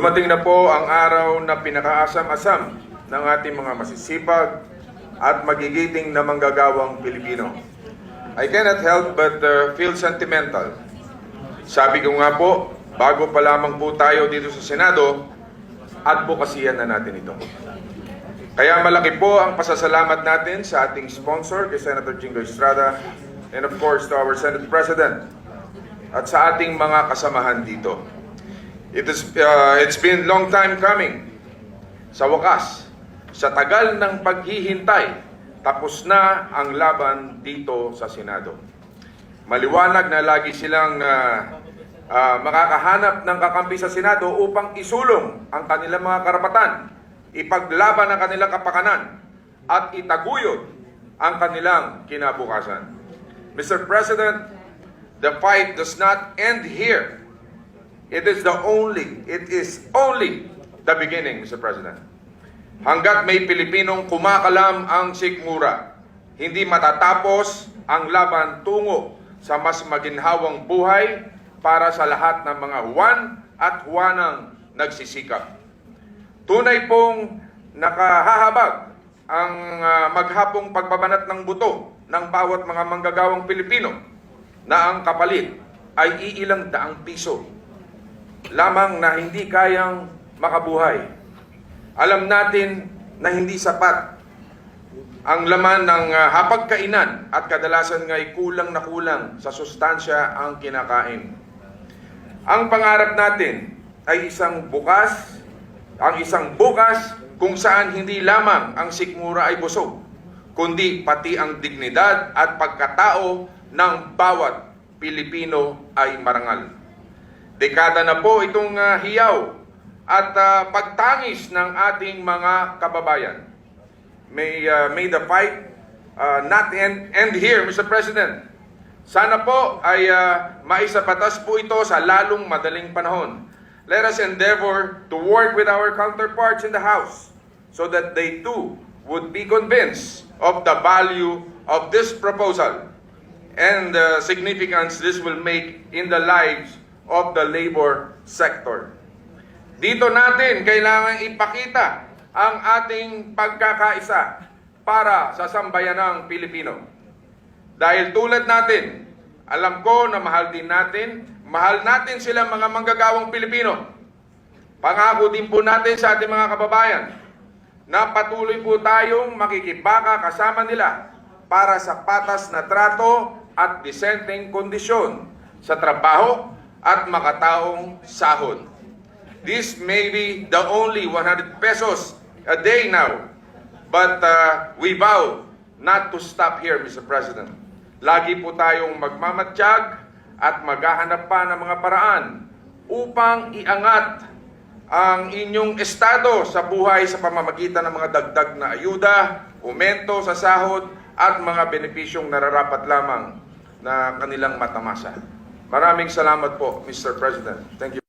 Dumating na po ang araw na pinakaasam-asam ng ating mga masisipag at magigiting na manggagawang Pilipino. I cannot help but feel sentimental. Sabi ko nga po, bago pa lamang po tayo dito sa Senado, advokasyan na natin ito. Kaya malaki po ang pasasalamat natin sa ating sponsor, kay Senator Jingo Estrada, and of course to our Senate President at sa ating mga kasamahan dito. It's been long time coming. Sa wakas, sa tagal ng paghihintay, tapos na ang laban dito sa Senado. Maliwanag na lagi silang makakahanap ng kakampi sa Senado upang isulong ang kanilang mga karapatan, ipaglaban ang kanilang kapakanan, at itaguyod ang kanilang kinabukasan. Mr. President, the fight does not end here. It is only the beginning, Mr. President. Hanggat may Pilipinong kumakalam ang sikmura, hindi matatapos ang laban tungo sa mas maginhawang buhay para sa lahat ng mga Juan at Juanang nagsisikap. Tunay pong nakahahabag ang maghapong pagbabanat ng buto ng bawat mga manggagawang Pilipino na ang kapalit ay iilang daang piso lamang na hindi kayang makabuhay. Alam natin na hindi sapat ang laman ng hapagkainan at kadalasan nga'y kulang na kulang sa sustansya ang kinakain. Ang pangarap natin ay isang bukas kung saan hindi lamang ang sikmura ay busog, kundi pati ang dignidad at pagkatao ng bawat Pilipino ay marangal. Dekada na po itong hiyaw at pagtangis ng ating mga kababayan. May the fight not end here, Mr. President. Sana po ay maisapatas po ito sa lalong madaling panahon. Let us endeavor to work with our counterparts in the House so that they too would be convinced of the value of this proposal and the significance this will make in the lives of the labor sector. Dito natin kailangan ipakita ang ating pagkakaisa para sa sambayanang Pilipino. Dahil tulad natin, alam ko na mahal natin sila mga manggagawang Pilipino. Pangako din po natin sa ating mga kababayan na patuloy po tayong makikibaka kasama nila para sa patas na trato at disenteng kondisyon sa trabaho at makataong sahod. This may be the only 100 pesos a day now, but we vow not to stop here, Mr. President. Lagi po tayong magmamatsyag at maghahanap pa ng mga paraan upang iangat ang inyong estado sa buhay sa pamamagitan ng mga dagdag na ayuda, aumento sa sahod at mga benepisyong nararapat lamang na kanilang matamasa. Maraming salamat po, Mr. President. Thank you.